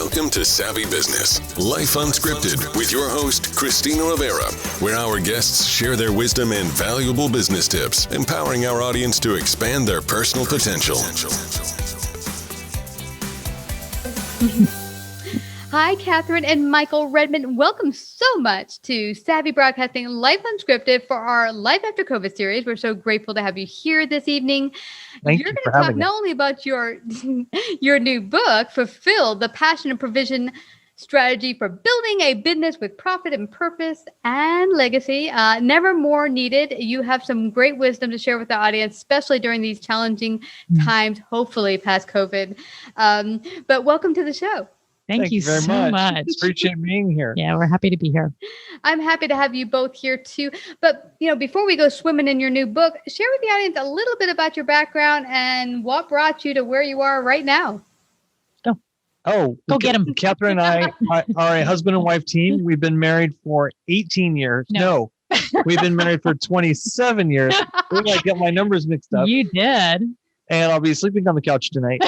Welcome to Savvy Business, Life Unscripted, with your host, Christina Rivera, where our guests share their wisdom and valuable business tips, empowering our audience to expand their personal potential. Hi, Kathryn and Michael Redman. Welcome so much to Savvy Broadcasting Life Unscripted for our Life After COVID series. We're so grateful to have you here this evening. You're going to talk not only about your new book, Fulfill, the Passion and Provision Strategy for Building a Business with Profit and Purpose and Legacy. Never more needed. You have some great wisdom to share with the audience, especially during these challenging times, hopefully past COVID. But welcome to the show. Thank you very much. Appreciate being here. Yeah, we're happy to be here. I'm happy to have you both here too. But, before we go swimming in your new book, share with the audience a little bit about your background and what brought you to where you are right now. Go get them. Kathryn and I are a husband and wife team. We've been married for 18 years. No, we've been married for 27 years. I get my numbers mixed up. You did. And I'll be sleeping on the couch tonight.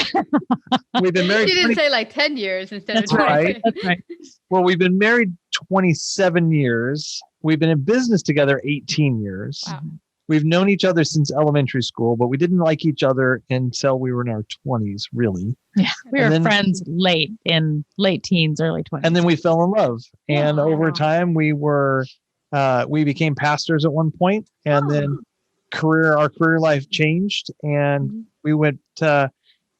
We've been married. You didn't say 10 years instead That's of 20. right. That's right. Well, we've been married 27 years. We've been in business together 18 years. Wow. We've known each other since elementary school, but we didn't like each other until we were in our 20s, really. Yeah, we were friends late teens, early 20s. And then we fell in love. And over time, we became pastors at one point, and then our career life changed, and we went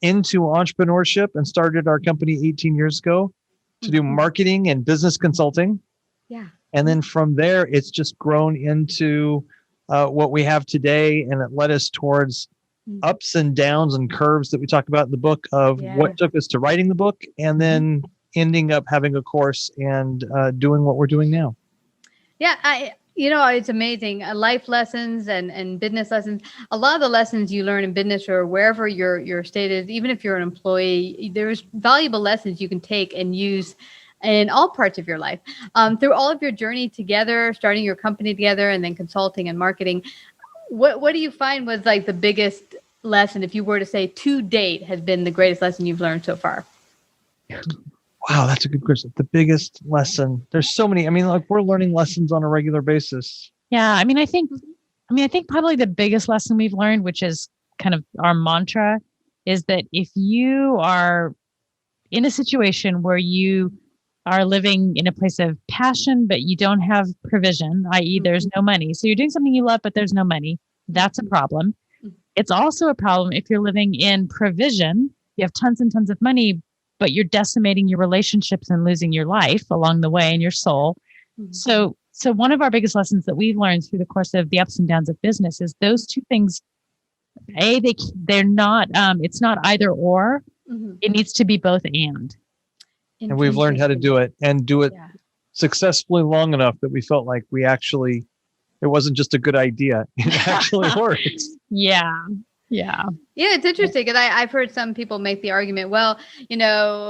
into entrepreneurship and started our company 18 years ago to do marketing and business consulting. Yeah. And then from there, it's just grown into what we have today, and it led us towards ups and downs and curves that we talk about in the book of what took us to writing the book, and then ending up having a course and doing what we're doing now. Yeah, it's amazing. Life lessons and business lessons. A lot of the lessons you learn in business or wherever your state is, even if you're an employee, there's valuable lessons you can take and use in all parts of your life. Through all of your journey together, starting your company together, and then consulting and marketing, what do you find was the biggest lesson, if you were to say to date, has been the greatest lesson you've learned so far? Wow, that's a good question. The biggest lesson. There's so many. We're learning lessons on a regular basis. Yeah, I think probably the biggest lesson we've learned, which is kind of our mantra, is that if you are in a situation where you are living in a place of passion, but you don't have provision, i.e. there's no money. So you're doing something you love, but there's no money. That's a problem. It's also a problem if you're living in provision, you have tons and tons of money, but you're decimating your relationships and losing your life along the way and your soul. So one of our biggest lessons that we've learned through the course of the ups and downs of business is those two things, they're not, it's not either or, it needs to be both and. And we've learned how to do it and do it successfully long enough that we felt like it wasn't just a good idea. It actually works. Yeah. Yeah, it's interesting because I've heard some people make the argument,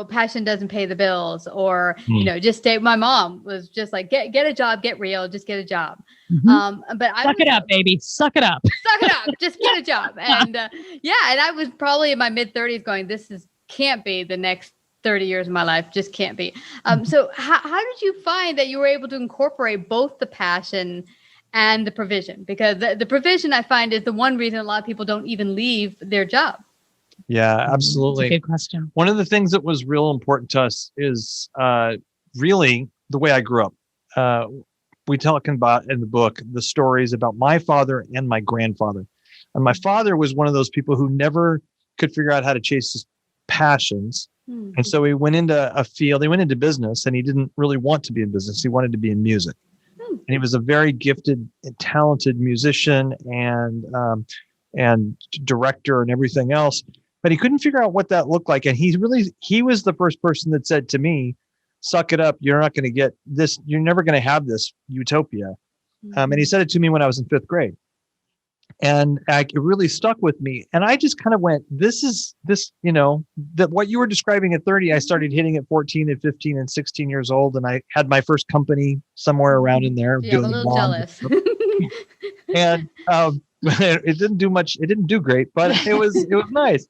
passion doesn't pay the bills, or, just stay. My mom was just like, get a job, get real, just get a job. But Suck it up, baby. Suck it up. Suck it up. Just get a job. And and I was probably in my mid 30s going, can't be the next 30 years of my life, just can't be. So how did you find that you were able to incorporate both the passion and the provision? Because the provision, I find, is the one reason a lot of people don't even leave their job. Yeah, absolutely. That's a good question. One of the things that was real important to us is really the way I grew up. We talk about in the book the stories about my father and my grandfather. And my father was one of those people who never could figure out how to chase his passions. And so he went into he went into business, and he didn't really want to be in business. He wanted to be in music. And he was a very gifted and talented musician and director and everything else, but he couldn't figure out what that looked like. And he was the first person that said to me, suck it up. You're not going to get this. You're never going to have this utopia. And he said it to me when I was in 5th grade. And it really stuck with me. And I just kind of went, that what you were describing at 30, I started hitting at 14 and 15 and 16 years old. And I had my first company somewhere around in there. Yeah, I'm a little jealous. And it didn't do much. It didn't do great, but it was nice.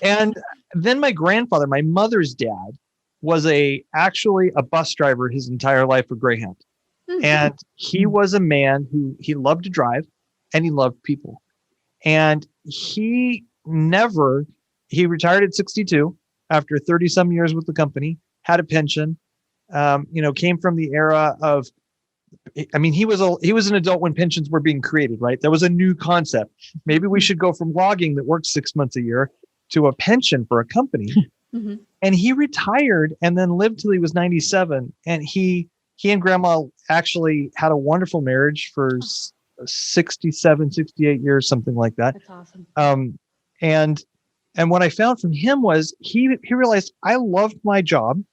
And then my grandfather, my mother's dad, was actually a bus driver his entire life for Greyhound. Mhm. And he was a man who he loved to drive and he loved people. And he retired at 62 after 30 some years with the company, had a pension, came from the era of, I mean, he was an adult when pensions were being created, right? That was a new concept. Maybe we should go from logging that works 6 months a year to a pension for a company. Mhm. And he retired and then lived till he was 97. And he and grandma actually had a wonderful marriage for 67, 68 years, something like that. That's awesome. And what I found from him was he realized I loved my job.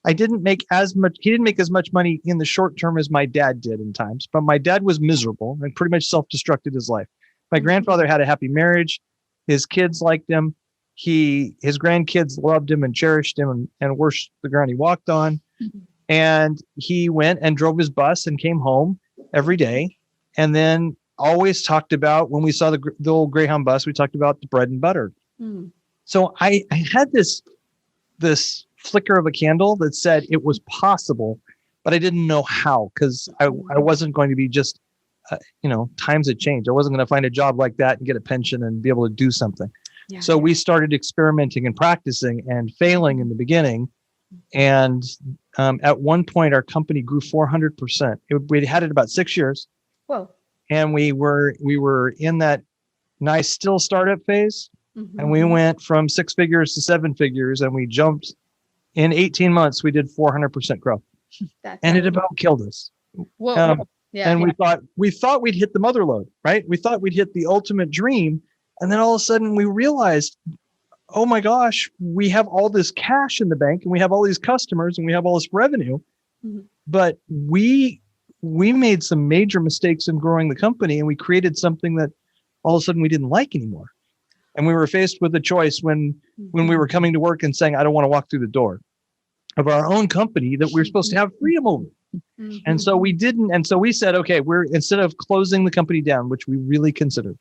He didn't make as much money in the short term as my dad did in times, but my dad was miserable and pretty much self-destructed his life. My grandfather had a happy marriage. His kids liked him. His grandkids loved him and cherished him and worshiped the ground he walked on. Mhm. And he went and drove his bus and came home every day. And then always talked about, when we saw the old Greyhound bus, we talked about the bread and butter. Mhm. So I had this flicker of a candle that said it was possible, but I didn't know how, because I wasn't going to be just, times had changed. I wasn't going to find a job like that and get a pension and be able to do something. Yeah. So we started experimenting and practicing and failing in the beginning. And at one point, our company grew 400%. We had it about 6 years. Whoa. And we were in that nice still startup phase. Mhm. And we went from 6 figures to 7 figures, and we jumped in 18 months. We did 400% growth, and it about killed us. Whoa. Yeah. And we thought we'd hit the mother lode, right? We thought we'd hit the ultimate dream. And then all of a sudden we realized, oh my gosh, we have all this cash in the bank and we have all these customers and we have all this revenue, Mhm. but we made some major mistakes in growing the company, and we created something that all of a sudden we didn't like anymore. And we were faced with a choice when we were coming to work and saying, I don't want to walk through the door of our own company that we were supposed to have freedom over. Mhm. And so we didn't. And so we said, okay, instead of closing the company down, which we really considered,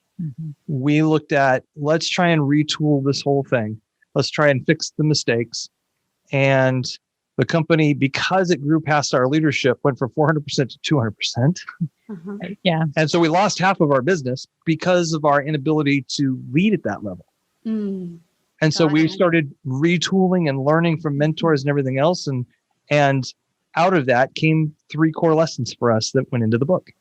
we looked at, let's try and retool this whole thing. Let's try and fix the mistakes. And the company, because it grew past our leadership, went from 400% to 200%. Uh-huh. Yeah. And so we lost half of our business because of our inability to lead at that level. Mm. And so we Got it. started retooling and learning from mentors and everything else. And out of that came 3 core lessons for us that went into the book.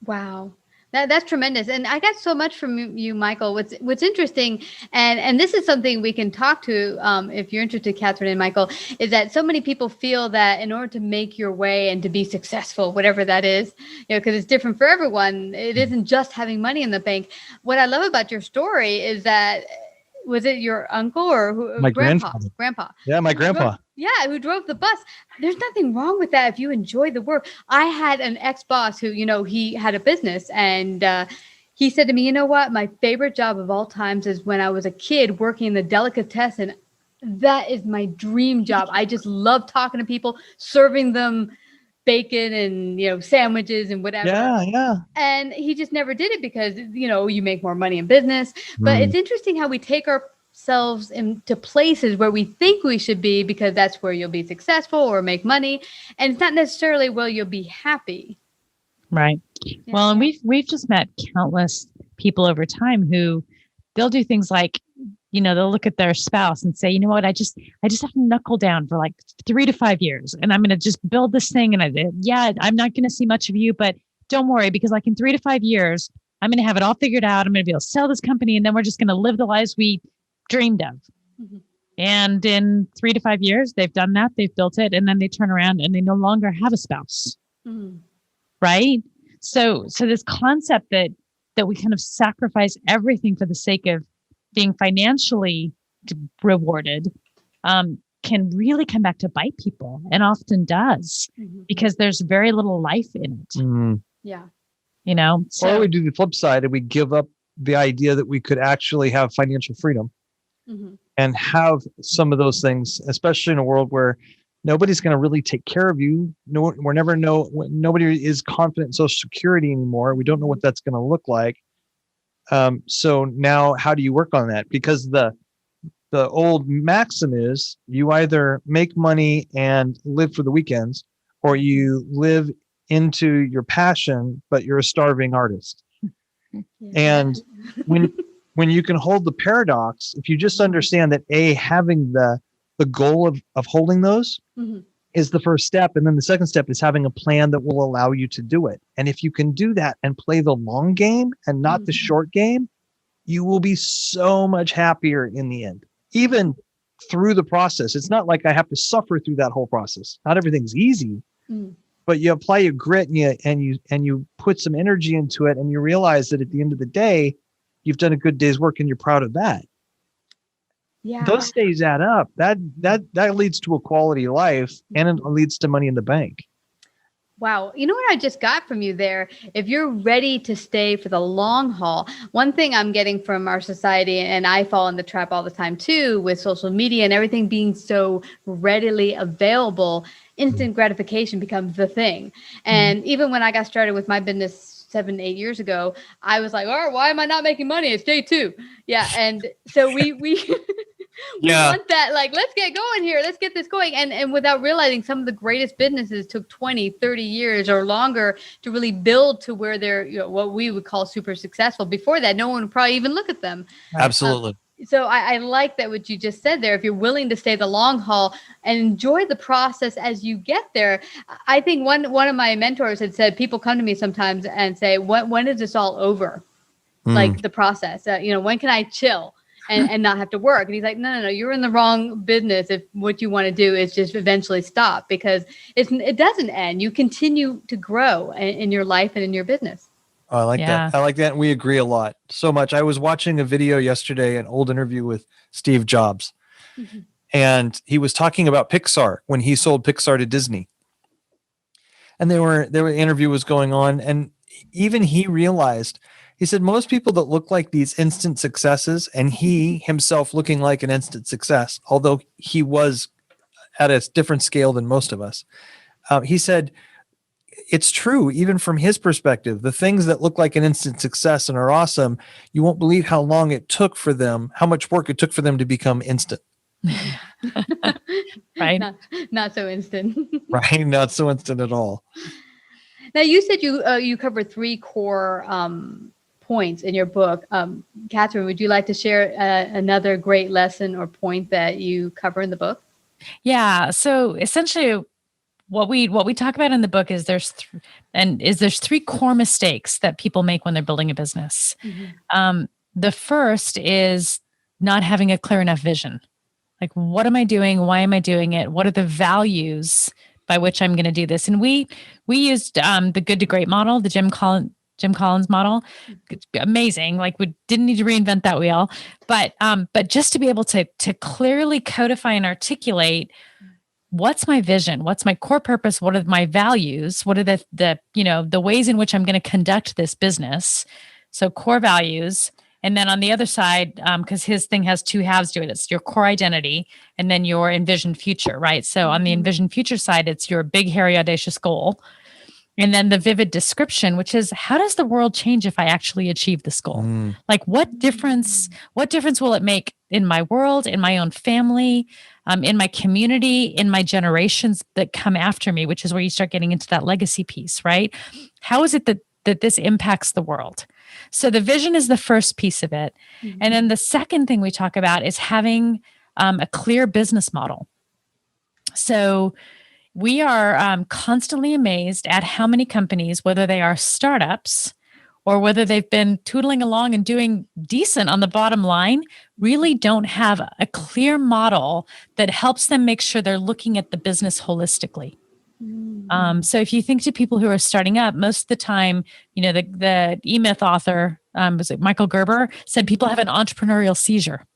Wow. That's tremendous. And I got so much from you, Michael. What's interesting, and this is something we can talk to if you're interested, Kathryn and Michael, is that so many people feel that in order to make your way and to be successful, whatever that is, because it's different for everyone, it isn't just having money in the bank. What I love about your story is that, was it your uncle or who? My grandpa? Yeah, my grandpa. Who drove the bus. There's nothing wrong with that if you enjoy the work. I had an ex-boss who, he had a business, and he said to me, you know what? My favorite job of all times is when I was a kid working in the delicatessen. That is my dream job. I just love talking to people, serving them bacon and, sandwiches and whatever. Yeah. And he just never did it because, you make more money in business. But it's interesting how we take ourselves into places where we think we should be because that's where you'll be successful or make money. And it's not necessarily where you'll be happy. Right. Yeah. Well, and we've just met countless people over time who they'll do things like, they'll look at their spouse and say, you know what, I just have to knuckle down for like 3 to 5 years, and I'm going to just build this thing. And I'm not going to see much of you, but don't worry, because like in 3 to 5 years, I'm going to have it all figured out. I'm going to be able to sell this company, and then we're just going to live the lives we dreamed of. Mm-hmm. And in 3 to 5 years, they've done that, they've built it, and then they turn around and they no longer have a spouse. Mm-hmm. Right. So this concept that we kind of sacrifice everything for the sake of being financially rewarded can really come back to bite people, and often does, because there's very little life in it. Mm-hmm. Yeah. Or we do the flip side and we give up the idea that we could actually have financial freedom and have some of those things, especially in a world where nobody's going to really take care of you. Nobody is confident in Social Security anymore. We don't know what that's going to look like. So now how do you work on that? Because The old maxim is you either make money and live for the weekends, or you live into your passion, but you're a starving artist. Yeah. And when you can hold the paradox, if you just understand that having the goal of holding those is the first step, and then the second step is having a plan that will allow you to do it. And if you can do that and play the long game and not the short game, you will be so much happier in the end, even through the process. It's not like I have to suffer through that whole process. Not everything's easy, but you apply your grit and you put some energy into it, and you realize that at the end of the day, you've done a good day's work and you're proud of that. Yeah. Those days add up. That leads to a quality life, and it leads to money in the bank. Wow. You know what I just got from you there? If you're ready to stay for the long haul, one thing I'm getting from our society, and I fall in the trap all the time too, with social media and everything being so readily available, instant gratification becomes the thing. And even when I got started with my business 7-8 years ago, I was like, oh, why am I not making money? It's day 2. Yeah. And so we we want that, like, let's get going here. Let's get this going. And without realizing some of the greatest businesses took 20, 30 years or longer to really build to where they're, what we would call super successful. Before that, no one would probably even look at them. Absolutely. So I like that what you just said there. If you're willing to stay the long haul and enjoy the process as you get there. I think one of my mentors had said, people come to me sometimes and say, when is this all over? Like the process, when can I chill and not have to work? And he's like, no, you're in the wrong business. If what you want to do is just eventually stop, because it doesn't end. You continue to grow in your life and in your business. Oh, I like that. I like that. And we agree a lot so much. I was watching a video yesterday, an old interview with Steve Jobs, and he was talking about Pixar when he sold Pixar to Disney. And the interview was going on, and even he realized, he said, most people that look like these instant successes, and he himself looking like an instant success, although he was at a different scale than most of us, he said, it's true, even from his perspective, the things that look like an instant success and are awesome, you won't believe how long it took for them, how much work it took for them to become instant. Right? Not so instant. Right? Not so instant at all. Now, you said you cover 3 core points in your book. Kathryn, would you like to share another great lesson or point that you cover in the book? Yeah. So essentially, what we talk about in the book is there's 3 core mistakes that people make when they're building a business. The first is not having a clear enough vision. Like, what am I doing? Why am I doing it? What are the values by which I'm going to do this? And we used the good to great model, the Jim Collins model. It's amazing. Like, we didn't need to reinvent that wheel, but just to be able to clearly codify and articulate, what's my vision? What's my core purpose? What are my values? What are the ways in which I'm going to conduct this business? So core values. And then on the other side, because his thing has 2 halves to it, it's your core identity and then your envisioned future, right? So on the envisioned future side, it's your big, hairy, audacious goal. And then the vivid description, which is, how does the world change if I actually achieve this goal? Like, what difference will it make in my world, in my own family, in my community, in my generations that come after me, which is where you start getting into that legacy piece, right? How is it that this impacts the world? So the vision is the first piece of it. And then the second thing we talk about is having a clear business model. So we are constantly amazed at how many companies, whether they are startups or whether they've been tootling along and doing decent on the bottom line, really don't have a clear model that helps them make sure they're looking at the business holistically. So if you think to people who are starting up, most of the time, the E-Myth author, was it Michael Gerber, said people have an entrepreneurial seizure.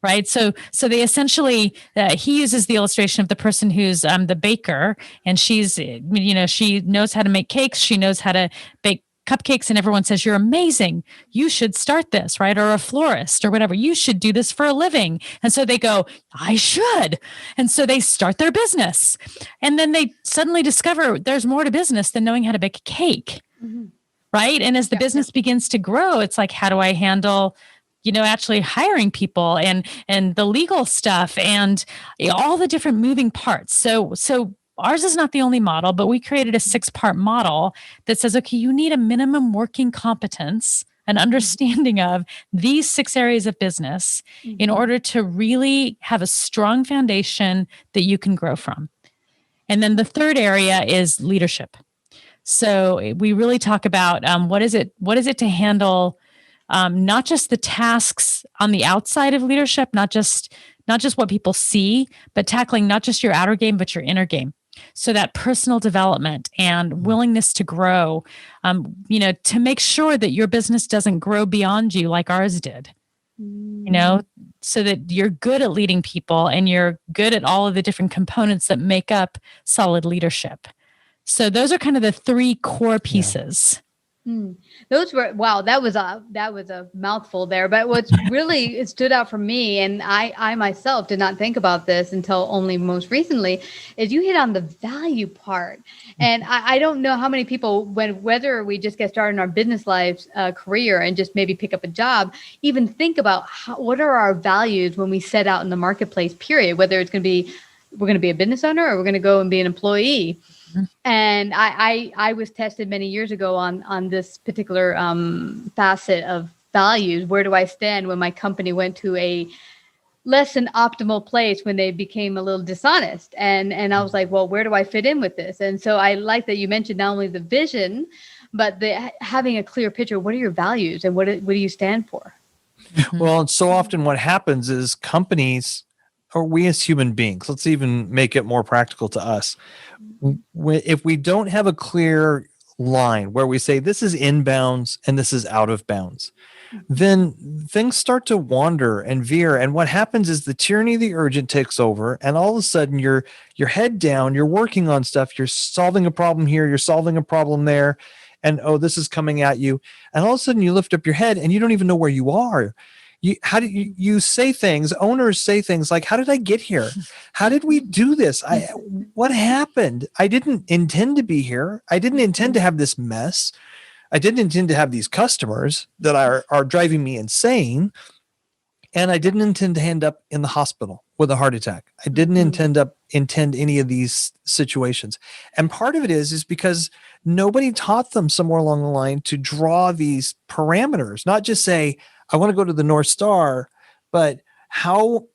Right. So they essentially, he uses the illustration of the person who's the baker, and she's, she knows how to make cakes. She knows how to bake cupcakes, and everyone says, you're amazing. You should start this, right? Or a florist or whatever. You should do this for a living. And so they go, I should. And so they start their business. And then they suddenly discover there's more to business than knowing how to bake a cake. Right. And as the business begins to grow, it's like, how do I handle actually hiring people and the legal stuff and all the different moving parts. So ours is not the only model, but we created a 6-part model that says, okay, you need a minimum working competence, an understanding of these 6 areas of business in order to really have a strong foundation that you can grow from. And then the third area is leadership. So we really talk about what is it to handle not just the tasks on the outside of leadership, not just what people see, but tackling not just your outer game, but your inner game. So that personal development and willingness to grow, to make sure that your business doesn't grow beyond you like ours did, so that you're good at leading people and you're good at all of the different components that make up solid leadership. So those are kind of the 3 core pieces. Those were, wow, that was a mouthful there. But what's really it stood out for me, and I myself did not think about this until only most recently, is you hit on the value part. And I don't know how many people, whether we just get started in our business lives, career, and just maybe pick up a job, even think about what are our values when we set out in the marketplace, period, whether it's going to be, we're going to be a business owner or we're going to go and be an employee. And I was tested many years ago on this particular facet of values. Where do I stand when my company went to a less than optimal place, when they became a little dishonest? And I was like, well, where do I fit in with this? And so I like that you mentioned not only the vision, but having a clear picture. What are your values and what do you stand for? Well, and so often what happens is companies, or we as human beings, let's even make it more practical to us. If we don't have a clear line where we say this is inbounds and this is out of bounds, then things start to wander and veer. And what happens is the tyranny of the urgent takes over, and all of a sudden you're head down, you're working on stuff, you're solving a problem here, you're solving a problem there, and this is coming at you. And all of a sudden you lift up your head and you don't even know where you are. How do you say things? Owners say things like, "How did I get here? How did we do this? What happened? I didn't intend to be here. I didn't intend to have this mess. I didn't intend to have these customers that are driving me insane. And I didn't intend to end up in the hospital with a heart attack. I didn't intend any of these situations." And part of it is because nobody taught them somewhere along the line to draw these parameters, not just say, I want to go to the North Star, but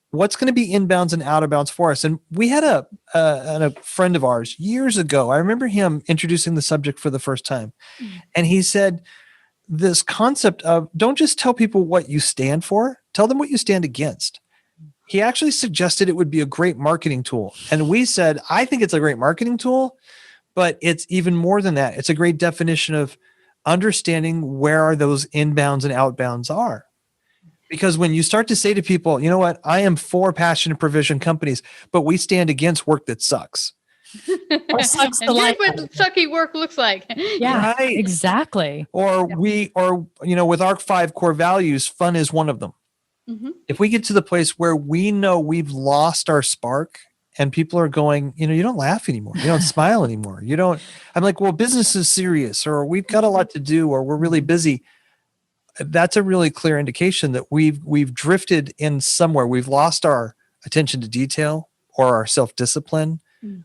what's going to be inbounds and out of bounds for us? And we had a friend of ours years ago. I remember him introducing the subject for the first time. And he said this concept of don't just tell people what you stand for, tell them what you stand against. He actually suggested it would be a great marketing tool. And we said, I think it's a great marketing tool, but it's even more than that. It's a great definition of understanding where are those inbounds and outbounds are. Because when you start to say to people, you know what, I am for passion and provision companies, but we stand against work that sucks. Or sucks and here's what sucky work looks like. Yeah, right. Exactly. Or with our 5 core values, fun is one of them. Mm-hmm. If we get to the place where we know we've lost our spark and people are going, you don't laugh anymore. You don't smile anymore. I'm like, well, business is serious, or we've got a lot to do, or we're really busy. That's a really clear indication that we've drifted in somewhere. We've lost our attention to detail or our self-discipline,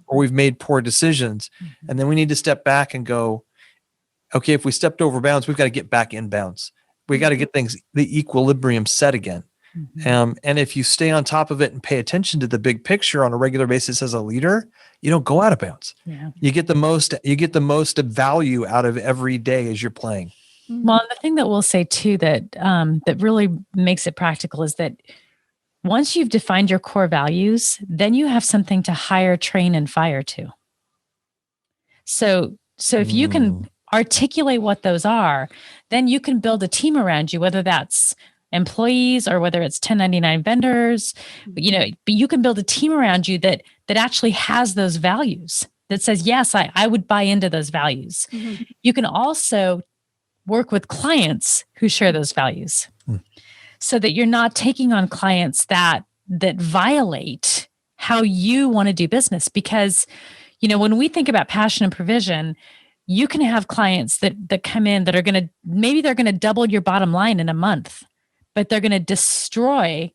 or we've made poor decisions. And then we need to step back and go, okay, if we stepped over bounds, we've got to get back in bounds. We got to get the equilibrium set again. And if you stay on top of it and pay attention to the big picture on a regular basis as a leader, you don't go out of bounds. Yeah. You get the most value out of every day as you're playing. Well, the thing that we'll say too that really makes it practical is that once you've defined your core values, then you have something to hire, train, and fire to. So if you can articulate what those are, then you can build a team around you, whether that's employees or whether it's 1099 vendors, but you can build a team around you that actually has those values, that says, yes, I would buy into those values. Mm-hmm. You can also work with clients who share those values so that you're not taking on clients that violate how you want to do business. Because, when we think about passion and provision, you can have clients that come in that are they're going to double your bottom line in a month. but they're going to destroy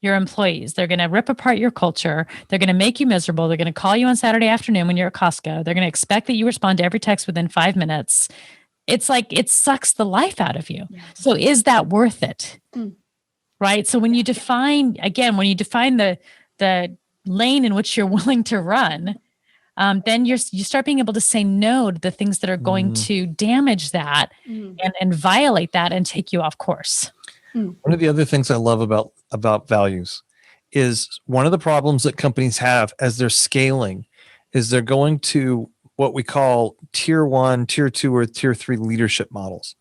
your employees. They're going to rip apart your culture. They're going to make you miserable. They're going to call you on Saturday afternoon when you're at Costco. They're going to expect that you respond to every text within 5 minutes. It's like it sucks the life out of you. Yeah. So is that worth it? Right? So when you define, again, when you define the lane in which you're willing to run, then you start being able to say no to the things that are going to damage that and violate that and take you off course. One of the other things I love about values is one of the problems that companies have as they're scaling is they're going to what we call tier 1, tier 2, or tier 3 leadership models.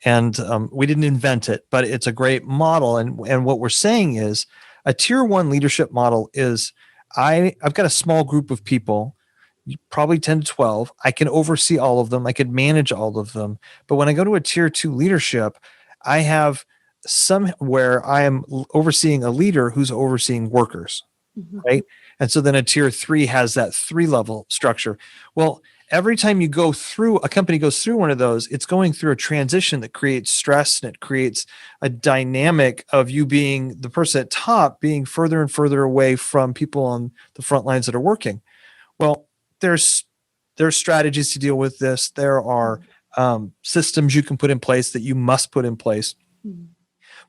And we didn't invent it, but it's a great model. And what we're saying is a tier 1 leadership model is I've got a small group of people, probably 10 to 12. I can oversee all of them. I can manage all of them. But when I go to a tier 2 leadership, I have somewhere I am overseeing a leader who's overseeing workers, right? And so then a tier 3 has that 3-level structure. Well, every time a company goes through one of those, it's going through a transition that creates stress, and it creates a dynamic of you being the person at top, being further and further away from people on the front lines that are working. Well, there's strategies to deal with this. There are systems you can put in place that you must put in place.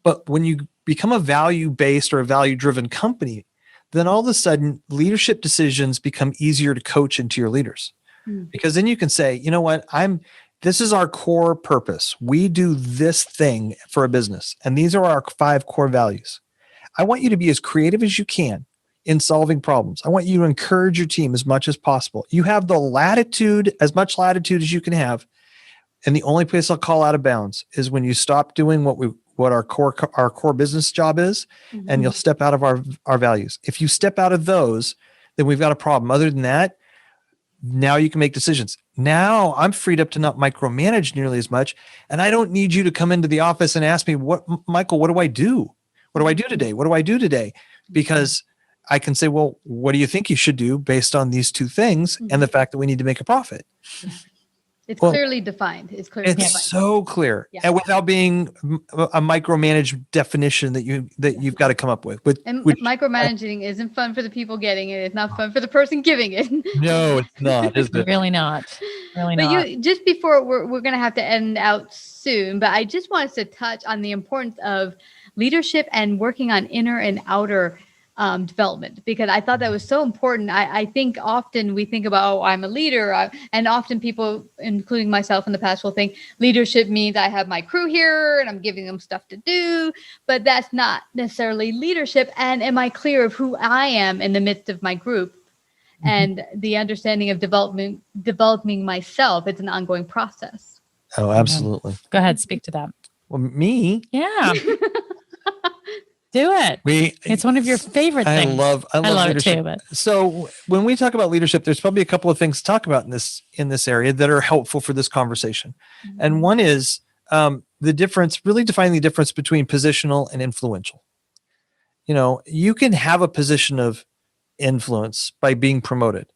But when you become a value-based or a value-driven company, then all of a sudden leadership decisions become easier to coach into your leaders. Because then you can say, you know what, this is our core purpose. We do this thing for a business, and these are our 5 core values. I want you to be as creative as you can in solving problems. I want you to encourage your team as much as possible. You have the latitude, as much latitude as you can have. And the only place I'll call out of bounds is when you stop doing what our core business job is, and you'll step out of our values. If you step out of those, then we've got a problem. Other than that, now you can make decisions. Now I'm freed up to not micromanage nearly as much. And I don't need you to come into the office and ask me, Michael, what do I do? What do I do today? What do I do today? Because I can say, well, what do you think you should do based on these 2 things and the fact that we need to make a profit? It's clearly defined. It's defined. So clear, and without being a micromanaged definition that you've got to come up with. And micromanaging isn't fun for the people getting it. It's not fun for the person giving it. No, it's not. Is it? Really not. Really not. But just before we're going to have to end out soon, but I just wanted to touch on the importance of leadership and working on inner and outer development, because I thought that was so important. I think often we think about, oh, I'm a leader. And often people, including myself in the past, will think leadership means I have my crew here and I'm giving them stuff to do, but that's not necessarily leadership. And am I clear of who I am in the midst of my group? And the understanding of developing myself, it's an ongoing process. Oh, absolutely. Go ahead, speak to that. Well, me? Yeah. Do it. It's one of your favorite things. I love leadership. It too. But. So when we talk about leadership, there's probably a couple of things to talk about in this area that are helpful for this conversation. And one is the difference, really defining the difference between positional and influential. You know, you can have a position of influence by being promoted,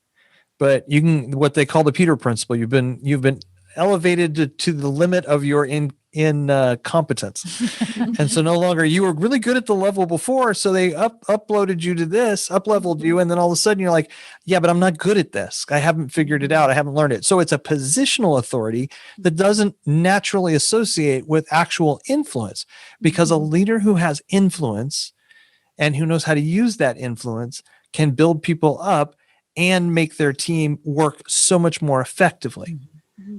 but you can, what they call the Peter principle, you've been elevated to the limit of your competence. And so no longer, you were really good at the level before, so they uploaded you to this, up-leveled you, and then all of a sudden you're like, yeah, but I'm not good at this. I haven't figured it out. I haven't learned it. So it's a positional authority that doesn't naturally associate with actual influence, because a leader who has influence and who knows how to use that influence can build people up and make their team work so much more effectively.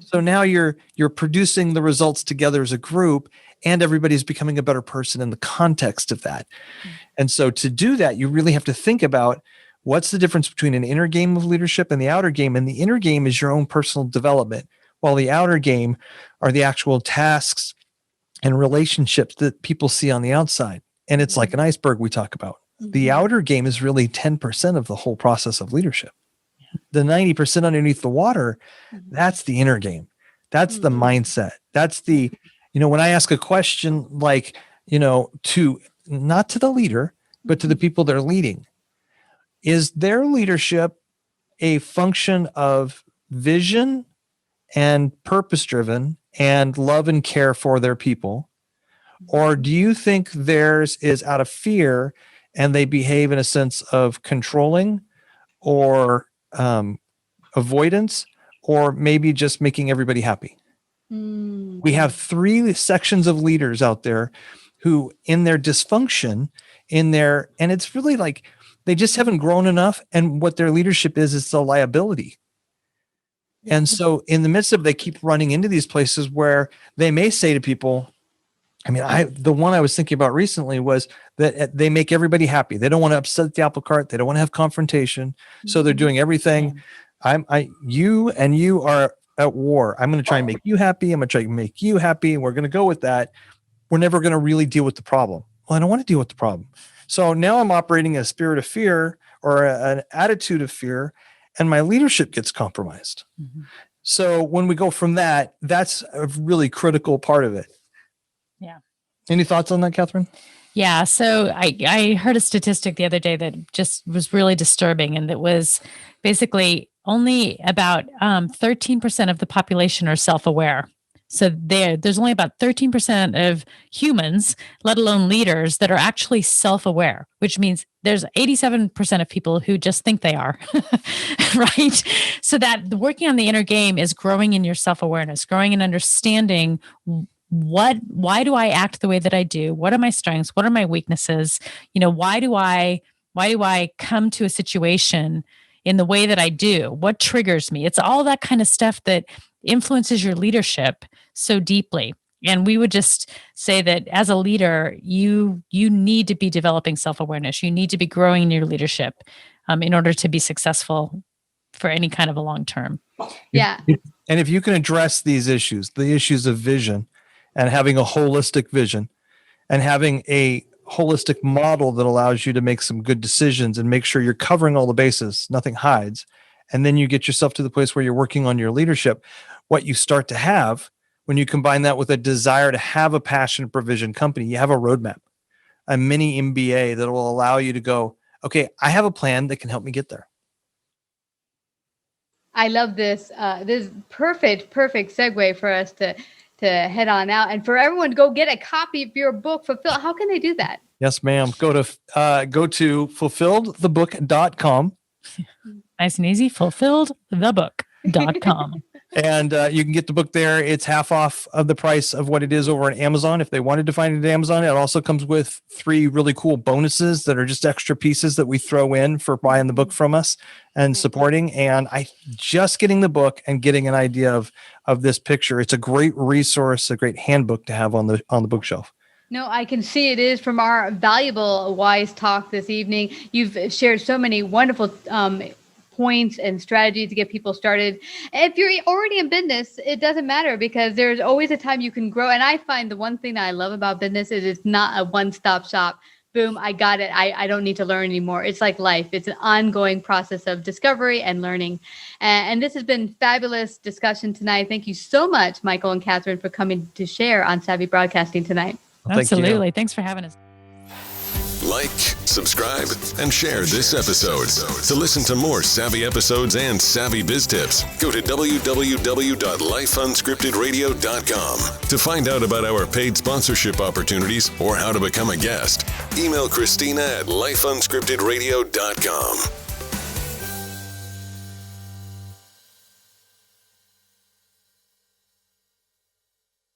So now you're producing the results together as a group, and everybody's becoming a better person in the context of that. And so to do that, you really have to think about what's the difference between an inner game of leadership and the outer game. And the inner game is your own personal development, while the outer game are the actual tasks and relationships that people see on the outside. And it's like an iceberg we talk about. The outer game is really 10% of the whole process of leadership. The 90% underneath the water, that's the inner game. That's the mindset. That's the, when I ask a question like, to not to the leader, but to the people they're leading, is their leadership a function of vision and purpose driven and love and care for their people? Or do you think theirs is out of fear and they behave in a sense of controlling or avoidance, or maybe just making everybody happy? We have 3 sections of leaders out there who, in their dysfunction, and it's really like they just haven't grown enough. And what their leadership is, it's a liability. And so in the midst of, they keep running into these places where they may say to people, the one I was thinking about recently was that they make everybody happy. They don't want to upset the apple cart. They don't want to have confrontation. So they're doing everything. You and you are at war. I'm going to try and make you happy. I'm going to try and make you happy. And we're going to go with that. We're never going to really deal with the problem. Well, I don't want to deal with the problem. So now I'm operating a spirit of fear or an attitude of fear, and my leadership gets compromised. So when we go from that, that's a really critical part of it. Yeah. Any thoughts on that, Kathryn? Yeah. So I heard a statistic the other day that just was really disturbing. And it was basically only about 13% of the population are self-aware. So there's only about 13% of humans, let alone leaders, that are actually self-aware, which means there's 87% of people who just think they are, right? So that working on the inner game is growing in your self-awareness, growing in understanding why do I act the way that I do? What are my strengths? What are my weaknesses? Why do I come to a situation in the way that I do? What triggers me? It's all that kind of stuff that influences your leadership so deeply. And we would just say that as a leader, you need to be developing self-awareness. You need to be growing in your leadership in order to be successful for any kind of a long term. Yeah. And if you can address these issues, the issues of vision and having a holistic vision and having a holistic model that allows you to make some good decisions and make sure you're covering all the bases, nothing hides. And then you get yourself to the place where you're working on your leadership. What you start to have when you combine that with a desire to have a passion for vision company, you have a roadmap, a mini MBA that will allow you to go, okay, I have a plan that can help me get there. I love this. This perfect segue for us to head on out, and for everyone to go get a copy of your book, Fulfilled. How can they do that? Yes, ma'am. Go to fulfilledthebook.com. Nice and easy. Fulfilledthebook.com. And you can get the book there. It's half off of the price of what it is over on Amazon. If they wanted to find it at Amazon, it also comes with 3 really cool bonuses that are just extra pieces that we throw in for buying the book from us and supporting. And just getting the book and getting an idea of this picture. It's a great resource, a great handbook to have on the bookshelf. No, I can see it is from our valuable wise talk this evening. You've shared so many wonderful points and strategies to get people started. If you're already in business, it doesn't matter because there's always a time you can grow. And I find the one thing that I love about business is it's not a one-stop shop. Boom, I got it. I don't need to learn anymore. It's like life. It's an ongoing process of discovery and learning. And this has been fabulous discussion tonight. Thank you so much, Michael and Kathryn, for coming to share on Savvy Broadcasting tonight. Well, absolutely. Thanks for having us. Like, subscribe, and share this episode. To listen to more savvy episodes and savvy biz tips, go to www.lifeunscriptedradio.com. To find out about our paid sponsorship opportunities or how to become a guest, email Christina at lifeunscriptedradio.com.